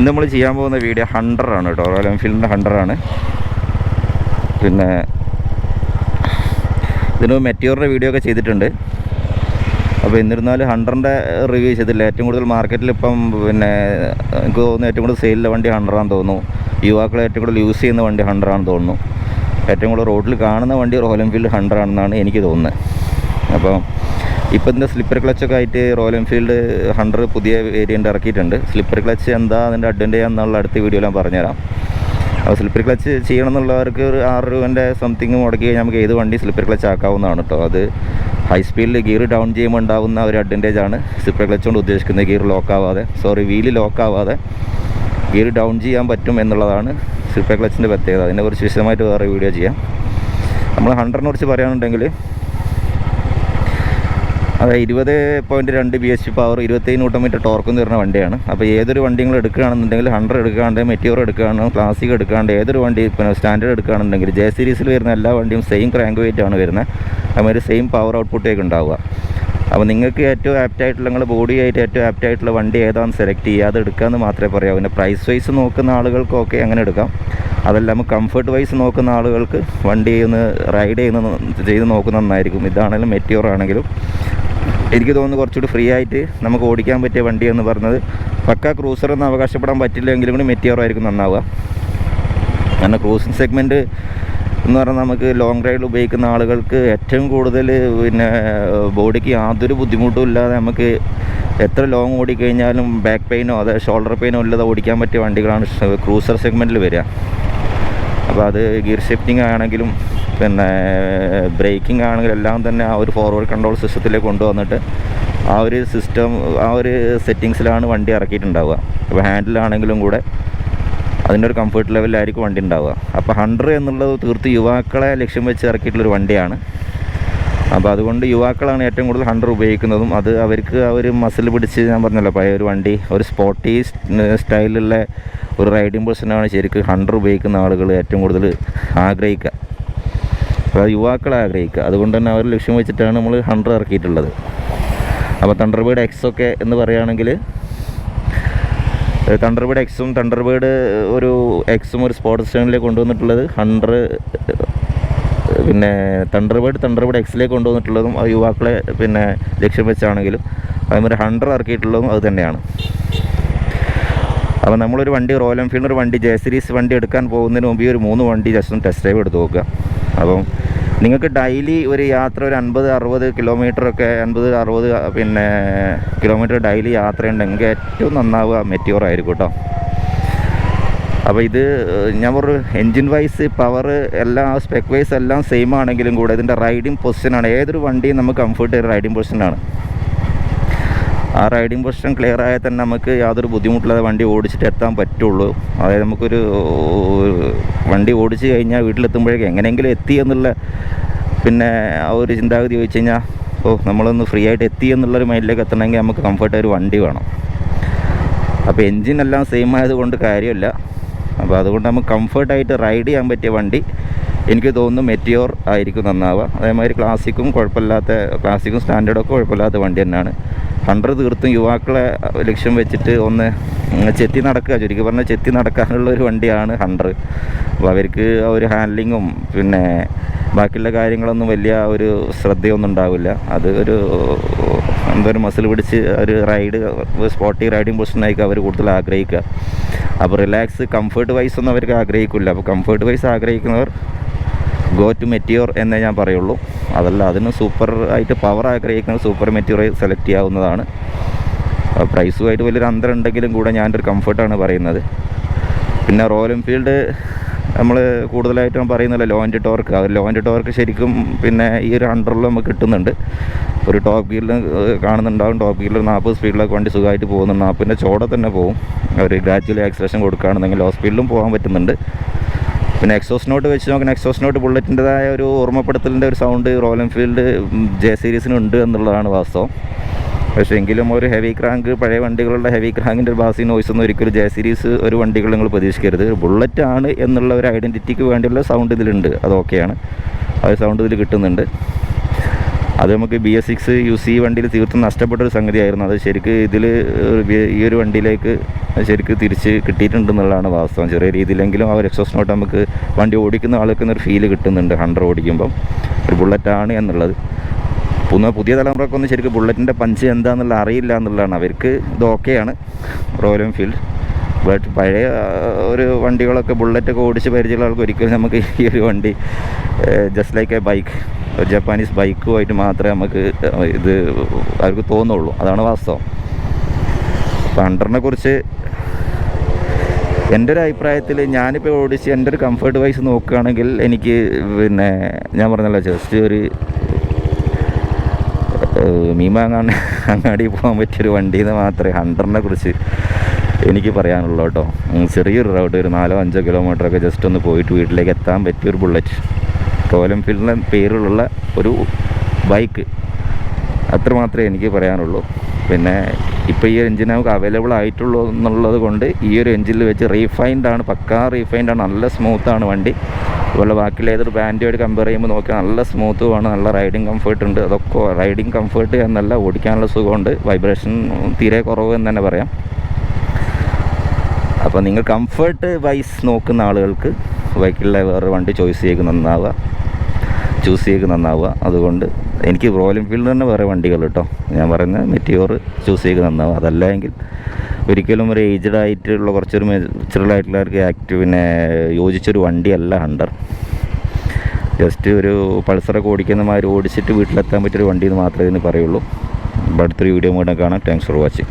ഇന്ന് നമ്മൾ ചെയ്യാൻ പോകുന്ന വീഡിയോ ഹണ്ടറാണ് കേട്ടോ, റോയൽ എൻഫീൽഡിൻ്റെ ഹണ്ടറാണ്. പിന്നെ ഇതിന് മെറ്റിയോറിൻ്റെ വീഡിയോ ഒക്കെ ചെയ്തിട്ടുണ്ട്. അപ്പോൾ എന്നിരുന്നാലും ഹണ്ടറിൻ്റെ റിവ്യൂ ചെയ്തില്ല. ഏറ്റവും കൂടുതൽ മാർക്കറ്റിൽ ഇപ്പം പിന്നെ എനിക്ക് തോന്നുന്നു ഏറ്റവും കൂടുതൽ സെയിലിലെ വണ്ടി ഹണ്ടറാണെന്ന് തോന്നുന്നു. യുവാക്കൾ ഏറ്റവും കൂടുതൽ യൂസ് ചെയ്യുന്ന വണ്ടി ഹണ്ടറാണെന്ന് തോന്നുന്നു. ഏറ്റവും കൂടുതൽ റോഡിൽ കാണുന്ന വണ്ടി റോയൽ എൻഫീൽഡ് ഹണ്ടറാണെന്നാണ് എനിക്ക് തോന്നുന്നത്. അപ്പോൾ ഇപ്പം ഇതിൻ്റെ സ്ലിപ്പർ ക്ലച്ചൊക്കെ ആയിട്ട് റോയൽ എൻഫീൽഡ് ഹണ്ടർ പുതിയ വേരിയൻ്റ് ഇറക്കിയിട്ടുണ്ട്. സ്ലിപ്പർ ക്ലച്ച് എന്താ അതിൻ്റെ അഡ്വാൻറ്റേജ് എന്നുള്ള അടുത്ത വീഡിയോയിൽ ഞാൻ പറഞ്ഞുതരാം. അപ്പോൾ സ്ലിപ്പർ ക്ലച്ച് ചെയ്യണം എന്നുള്ളവർക്ക് ഒരു 6 രൂപേൻ്റെ സംതിങ് മുടക്കി കഴിഞ്ഞാൽ നമുക്ക് ഏത് വണ്ടി സ്ലിപ്പർ ക്ലച്ച് ആക്കാവുന്നതാണ് കേട്ടോ. അത് ഹൈ സ്പീഡിൽ ഗിയർ ഡൗൺ ചെയ്യുമ്പോൾ ഉണ്ടാകുന്ന ഒരു അഡ്വാൻറ്റേജാണ് സ്ലിപ്പർ ക്ലച്ച് കൊണ്ട് ഉദ്ദേശിക്കുന്നത്. വീല് ലോക്കാവാതെ ഗിയർ ഡൗൺ ചെയ്യാൻ പറ്റും എന്നുള്ളതാണ് സ്ലിപ്പർ ക്ലച്ചിൻ്റെ പ്രത്യേകത. അതിനെക്കുറിച്ച് വിശദമായിട്ട് വേറെ വീഡിയോ ചെയ്യാം. നമ്മൾ ഹണ്ടറിനെ കുറിച്ച് പറയുകയാണെന്നുണ്ടെങ്കിൽ അത് 20.2 bhp പവർ, 27 Nm ടോർക്കും തരുന്ന വണ്ടിയാണ്. അപ്പോൾ ഏതൊരു വണ്ടി നിങ്ങൾ എടുക്കുകയാണെന്നുണ്ടെങ്കിൽ ഹണ്ടർ എടുക്കാണ്ട്, മെറ്റിയോർ എടുക്കുകയാണ്, ക്ലാസിക് എടുക്കാണ്ട്, ഏതൊരു വണ്ടി പിന്നെ സ്റ്റാൻഡേർഡ് എടുക്കുകയാണെന്നുണ്ടെങ്കിൽ ജെ സീരീസിൽ വരുന്ന എല്ലാ വണ്ടിയും സെയിം ക്രാങ്ക് വെയിറ്റ് ആണ് വരുന്നത്. അതുമാതിരി സെയിം പവർ ഔട്ട്പുട്ടേക്ക് ഉണ്ടാവുക. അപ്പോൾ നിങ്ങൾക്ക് ഏറ്റവും ആപ്റ്റായിട്ടുള്ള നിങ്ങളുടെ ബോഡിയായിട്ട് ഏറ്റവും ആപ്റ്റായിട്ടുള്ള വണ്ടി ഏതാണെന്ന് സെലക്ട് ചെയ്യുക, അത് എടുക്കാമെന്ന് മാത്രമേ പറയാവൂ. പിന്നെ പ്രൈസ് വൈസ് നോക്കുന്ന ആളുകൾക്കൊക്കെ അങ്ങനെ എടുക്കാം. അതല്ല നമുക്ക് കംഫർട്ട് വൈസ് നോക്കുന്ന ആളുകൾക്ക് വണ്ടി ഒന്ന് റൈഡ് ചെയ്ത് നോക്കുന്ന നന്നായിരിക്കും. ഇതാണെങ്കിലും മെറ്റിയോർ ആണെങ്കിലും എനിക്ക് തോന്നുന്നു കുറച്ചുകൂടി ഫ്രീ ആയിട്ട് നമുക്ക് ഓടിക്കാൻ പറ്റിയ വണ്ടി എന്ന് പറഞ്ഞത് പക്ക ക്രൂസറൊന്നും അവകാശപ്പെടാൻ പറ്റില്ലെങ്കിലും കൂടി മെറ്റിയോർ ആയിരിക്കും നന്നാവുക. കാരണം ക്രൂസിങ് സെഗ്മെൻറ്റ് എന്ന് പറഞ്ഞാൽ നമുക്ക് ലോങ് റൈഡിൽ ഉപയോഗിക്കുന്ന ആളുകൾക്ക് ഏറ്റവും കൂടുതൽ പിന്നെ ബോഡിക്ക് യാതൊരു ബുദ്ധിമുട്ടും ഇല്ലാതെ നമുക്ക് എത്ര ലോങ് ഓടിക്കഴിഞ്ഞാലും ബാക്ക് പെയിനോ അതെ ഷോൾഡർ പെയിനോ ഇല്ലാതെ ഓടിക്കാൻ പറ്റിയ വണ്ടികളാണ് ക്രൂസർ സെഗ്മെൻറ്റിൽ വരിക. അപ്പോൾ അത് ഗിയർ ഷിഫ്റ്റിംഗ് ആണെങ്കിലും പിന്നെ ബ്രേക്കിംഗ് ആണെങ്കിലും എല്ലാം തന്നെ ആ ഒരു ഫോർവേഡ് കൺട്രോൾ സിസ്റ്റത്തിലേക്ക് കൊണ്ടുവന്നിട്ട് ആ ഒരു സെറ്റിങ്സിലാണ് വണ്ടി ഇറക്കിയിട്ടുണ്ടാവുക. അപ്പോൾ ഹാൻഡിലാണെങ്കിലും കൂടെ അതിൻ്റെ ഒരു കംഫർട്ട് ലെവലിലായിരിക്കും വണ്ടി ഉണ്ടാവുക. അപ്പോൾ ഹണ്ടർ എന്നുള്ളത് തീർത്ത് യുവാക്കളെ ലക്ഷ്യം വെച്ച് ഇറക്കിയിട്ടുള്ളൊരു വണ്ടിയാണ്. അപ്പോൾ അതുകൊണ്ട് യുവാക്കളാണ് ഏറ്റവും കൂടുതൽ ഹണ്ടർ ഉപയോഗിക്കുന്നതും. അത് അവർക്ക് ആ ഒരു മസിൽ പിടിച്ച് ഞാൻ പറഞ്ഞല്ലോ പഴയ ഒരു വണ്ടി, ഒരു സ്പോർട്ടി സ്റ്റൈലുള്ള ഒരു റൈഡിംഗ് പേഴ്സണാണ് ശരിക്കും ഹണ്ടർ ഉപയോഗിക്കുന്ന ആളുകൾ ഏറ്റവും കൂടുതൽ ആഗ്രഹിക്കുക. അപ്പോൾ യുവാക്കളെ ആഗ്രഹിക്കുക. അതുകൊണ്ട് തന്നെ അവർ ലക്ഷ്യം വെച്ചിട്ടാണ് നമ്മൾ ഹണ്ടർ ഇറക്കിയിട്ടുള്ളത്. അപ്പോൾ തണ്ടർബേർഡ് എക്സൊക്കെ എന്ന് പറയുകയാണെങ്കിൽ തണ്ടർബേർഡ് എക്സും തണ്ടർബേർഡ് ഒരു സ്പോർട്സ് സ്റ്റൈലിലേക്ക് കൊണ്ടുവന്നിട്ടുള്ളത് ഹണ്ടർ, പിന്നെ തണ്ടർബേർഡ് എക്സിലേക്ക് കൊണ്ടുവന്നിട്ടുള്ളതും ആ യുവാക്കളെ പിന്നെ ലക്ഷ്യം വെച്ചാണെങ്കിലും അതേമാതിരി ഹണ്ടർ ഇറക്കിയിട്ടുള്ളതും അത് തന്നെയാണ്. അപ്പോൾ നമ്മളൊരു വണ്ടി റോയൽ എൻഫീൽഡ് ഒരു വണ്ടി ജെ സീരീസ് വണ്ടി എടുക്കാൻ പോകുന്നതിന് മുമ്പ് ഈ ഒരു 3 വണ്ടി ജസ്റ്റ് ഒന്ന് ടെസ്റ്റ് ഡ്രൈവ് എടുത്ത് നോക്കുക. അപ്പം നിങ്ങൾക്ക് ഡെയിലി ഒരു യാത്ര ഒരു 50-60 കിലോമീറ്ററൊക്കെ 50-60 പിന്നെ കിലോമീറ്റർ ഡെയിലി യാത്രയുണ്ടെങ്കിൽ ഏറ്റവും നന്നാവുക മെറ്റിയോർ ആയിരിക്കും കേട്ടോ. അപ്പോൾ ഇത് ഞാൻ പറഞ്ഞു എൻജിൻ വൈസ് പവർ എല്ലാം സ്പെക് വൈസ് എല്ലാം സെയിം ആണെങ്കിലും കൂടെ ഇതിൻ്റെ റൈഡിങ് പൊസിഷനാണ്. ഏതൊരു വണ്ടിയും നമുക്ക് കംഫർട്ട് റൈഡിങ് പൊസിഷനാണ്. ആ റൈഡിങ് പൊസിഷൻ ക്ലിയർ ആയാൽ തന്നെ നമുക്ക് യാതൊരു ബുദ്ധിമുട്ടില്ലാതെ വണ്ടി ഓടിച്ചിട്ട് എത്താൻ പറ്റുള്ളൂ. അതായത് നമുക്കൊരു വണ്ടി ഓടിച്ച് കഴിഞ്ഞാൽ വീട്ടിലെത്തുമ്പോഴേക്കും എങ്ങനെയെങ്കിലും എത്തി എന്നുള്ള പിന്നെ ആ ഒരു ചിന്താഗതി ചോദിച്ചു കഴിഞ്ഞാൽ നമ്മളൊന്ന് ഫ്രീ ആയിട്ട് എത്തി എന്നുള്ളൊരു മൈൻഡിലേക്ക് എത്തണമെങ്കിൽ നമുക്ക് കംഫർട്ടായ ഒരു വണ്ടി വേണം. അപ്പോൾ എൻജിൻ എല്ലാം സെയിം ആയതുകൊണ്ട് കാര്യമില്ല. അപ്പോൾ അതുകൊണ്ട് നമുക്ക് കംഫർട്ടായിട്ട് റൈഡ് ചെയ്യാൻ പറ്റിയ വണ്ടി എനിക്ക് തോന്നുന്നു മെറ്റിയോർ ആയിരിക്കും നന്നാവുക. അതേമാതിരി ക്ലാസിക്കും സ്റ്റാൻഡേർഡൊക്കെ കുഴപ്പമില്ലാത്ത വണ്ടി തന്നെയാണ്. ഹണ്ടർ തീർത്തും യുവാക്കളെ ലക്ഷ്യം വെച്ചിട്ട് ഒന്ന് ചെത്തി നടക്കുക, ചുരുക്കി പറഞ്ഞാൽ ചെത്തി നടക്കാനുള്ള ഒരു വണ്ടിയാണ് ഹണ്ടർ. അപ്പോൾ അവർക്ക് ഒരു ഹാൻഡ്ലിങ്ങും പിന്നെ ബാക്കിയുള്ള കാര്യങ്ങളൊന്നും വലിയ ഒരു ശ്രദ്ധയൊന്നും ഉണ്ടാവില്ല. അത് ഒരു മസിൽ പിടിച്ച് ഒരു സ്പോർട്ടി റൈഡിങ് പൊസിഷനായിരിക്കും അവർ കൂടുതൽ ആഗ്രഹിക്കുക. അപ്പോൾ റിലാക്സ് കംഫർട്ട് വൈസ് ഒന്നും അവർക്ക് ആഗ്രഹിക്കില്ല. അപ്പോൾ കംഫർട്ട് വൈസ് ആഗ്രഹിക്കുന്നവർ ഗോ ടു മെറ്റിയോർ എന്നേ ഞാൻ പറയുള്ളൂ. അതല്ല അതിന് സൂപ്പർ ആയിട്ട് പവർ ആഗ്രഹിക്കുന്നത് സൂപ്പർ മെറ്റിയോർ സെലക്ട് ചെയ്യാവുന്നതാണ്. പ്രൈസുമായിട്ട് വലിയൊരു അന്തരം ഉണ്ടെങ്കിലും കൂടെ ഞാനൊരു കംഫർട്ടാണ് പറയുന്നത്. പിന്നെ റോയൽ എൻഫീൽഡ് നമ്മൾ കൂടുതലായിട്ടും പറയുന്നില്ല ലോ ആൻഡ് ടോർക്ക് ശരിക്കും പിന്നെ ഈ ഒരു ഹണ്ടറിൽ നമുക്ക് കിട്ടുന്നുണ്ട്. ഒരു ടോപ്പ് ഗിയറിൽ കാണുന്നുണ്ടാവും. ടോപ്പ് ഗിയറിൽ 40 സ്പീഡിലൊക്കെ വണ്ടി സുഖമായിട്ട് പോകുന്നുണ്ട്. 40ൻ്റെ ചോടെ തന്നെ പോകും. ഒരു ഗ്രാജുവലി ആക്സിലറേഷൻ കൊടുക്കുകയാണെന്നെങ്കിൽ ലോ സ്പീഡിലും പോകാൻ പറ്റുന്നുണ്ട്. പിന്നെ എക്സോസ് നോട്ട് വെച്ച് നോക്കണം. എക്സോസ് നോട്ട് ബുള്ളറ്റിൻ്റെതായ ഒരു ഓർമ്മപ്പെടുത്തലിൻ്റെ ഒരു സൗണ്ട് റോയൽ എൻഫീൽഡ് ജെ സീരീസിനുണ്ട് എന്നുള്ളതാണ് വാസ്തവം. പക്ഷേ എങ്കിലും ഒരു ഹെവി ക്രാങ്ക് പഴയ വണ്ടികളുടെ ഹെവി ക്രാങ്കിൻ്റെ ഒരു ബാസി നോയ്സ് ഒന്നും ഒരിക്കലും ജെ സീരീസ് ഒരു വണ്ടികൾ നിങ്ങൾ പ്രതീക്ഷിക്കരുത്. ബുള്ളറ്റ് ആണ് എന്നുള്ള ഒരു ഐഡൻറ്റിറ്റിക്ക് വേണ്ടിയുള്ള സൗണ്ട് ഇതിലുണ്ട്. അത് ഓക്കെയാണ്. ആ സൗണ്ട് ഇതിൽ കിട്ടുന്നുണ്ട്. അത് നമുക്ക് BS6 യൂസ് ഈ വണ്ടിയിൽ തീർത്തും നഷ്ടപ്പെട്ടൊരു സംഗതിയായിരുന്നു. അത് ശരിക്ക് ഇതിൽ ഈ ഒരു വണ്ടിയിലേക്ക് ശരിക്ക് തിരിച്ച് കിട്ടിയിട്ടുണ്ടെന്നുള്ളതാണ് വാസ്തവം. ചെറിയ രീതിയിലെങ്കിലും ആ ഒരു എക്സോസ്റ്റ് നോട്ട് നമുക്ക് വണ്ടി ഓടിക്കുന്ന ആൾക്ക് ഒരു ഫീല് കിട്ടുന്നുണ്ട് 100 ഓടിക്കുമ്പം ഒരു ബുള്ളറ്റാണ് എന്നുള്ളത്. പുതിയ തലമുറക്കൊന്നും ശരിക്കും ബുള്ളറ്റിൻ്റെ പഞ്ച് എന്താണെന്നുള്ള അറിയില്ല എന്നുള്ളതാണ്. അവർക്ക് ഇത് ഓക്കെയാണ് റോയൽ എൻഫീൽഡ്. ബട്ട് പഴയ ഒരു വണ്ടികളൊക്കെ ബുള്ളറ്റൊക്കെ ഓടിച്ച് പരിചയമുള്ള ആൾക്ക് ഒരിക്കലും നമുക്ക് ഈ ഒരു വണ്ടി ജസ്റ്റ് ലൈക്ക് എ ബൈക്ക്, ഒരു ജപ്പാനീസ് ബൈക്കുമായിട്ട് മാത്രമേ നമുക്ക് ഇത് അവർക്ക് തോന്നുള്ളൂ. അതാണ് വാസ്തവം. അപ്പോൾ ഹണ്ടറിനെ കുറിച്ച് എൻ്റെ ഒരു അഭിപ്രായത്തിൽ ഞാനിപ്പോൾ ഓടിച്ച് എൻ്റെ ഒരു കംഫർട്ട് വൈസ് നോക്കുകയാണെങ്കിൽ എനിക്ക് പിന്നെ ഞാൻ പറഞ്ഞല്ലോ ജസ്റ്റ് ഒരു അങ്ങാടി പോകാൻ പറ്റിയൊരു വണ്ടിയെന്ന് മാത്രമേ ഹണ്ടറിനെ കുറിച്ച് എനിക്ക് പറയാനുള്ളൂ കേട്ടോ. ചെറിയൊരു റൗട്ട് ഒരു 4-5 കിലോമീറ്ററൊക്കെ ജസ്റ്റ് ഒന്ന് പോയിട്ട് വീട്ടിലേക്ക് എത്താൻ പറ്റിയൊരു ബുള്ളറ്റ്, റോയൽ എൻഫീൽഡിൻ്റെ പേരിലുള്ള ഒരു ബൈക്ക്, അത്ര മാത്രമേ എനിക്ക് പറയാനുള്ളൂ. പിന്നെ ഇപ്പോൾ ഈ എഞ്ചിൻ നമുക്ക് അവൈലബിൾ ആയിട്ടുള്ളൂ എന്നുള്ളത് കൊണ്ട് ഈ ഒരു എഞ്ചിനിൽ വെച്ച് റീഫൈൻഡാണ്, പക്കാ റീഫൈൻഡാണ്, നല്ല സ്മൂത്താണ് വണ്ടി. അതുപോലെ ബാക്കിയുള്ള ഏതൊരു ബ്രാൻഡുമായിട്ട് കമ്പയർ ചെയ്യുമ്പോൾ നോക്കിയാൽ നല്ല സ്മൂത്തുമാണ്, നല്ല റൈഡിങ് കംഫർട്ട് ഉണ്ട്. അതൊക്കെ റൈഡിങ് കംഫർട്ട് എന്നല്ല, ഓടിക്കാനുള്ള സുഖമുണ്ട്, വൈബ്രേഷൻ തീരെ കുറവ് എന്ന് തന്നെ പറയാം. അപ്പോൾ നിങ്ങൾ കംഫർട്ട് വൈസ് നോക്കുന്ന ആളുകൾക്ക് ബൈക്കിലുള്ള വേറെ വണ്ടി ചൂസ് ചെയ്യുക നന്നാവുക. അതുകൊണ്ട് എനിക്ക് റോയൽ എൻഫീൽഡ് തന്നെ വേറെ വണ്ടികൾ കേട്ടോ, ഞാൻ പറയുന്നത് മെറ്റിയോർ ചൂസ് ചെയ്യുക നന്നാവുക. അതല്ല എങ്കിൽ ഒരിക്കലും ഒരു ഏജ്ഡ് ആയിട്ടുള്ള കുറച്ചൊരു മെച്ചുറൽ ആയിട്ടുള്ളവർക്ക് പിന്നെ യോജിച്ചൊരു വണ്ടിയല്ല ഹണ്ടർ. ജസ്റ്റ് ഒരു പൾസറൊക്കെ ഓടിക്കുന്ന മാതിരി ഓടിച്ചിട്ട് വീട്ടിലെത്താൻ പറ്റിയൊരു വണ്ടി എന്ന് മാത്രമേ ഇതിന് പറയുള്ളൂ. അടുത്തൊരു വീഡിയോ കൂടെ കാണാം. Thanks for watching.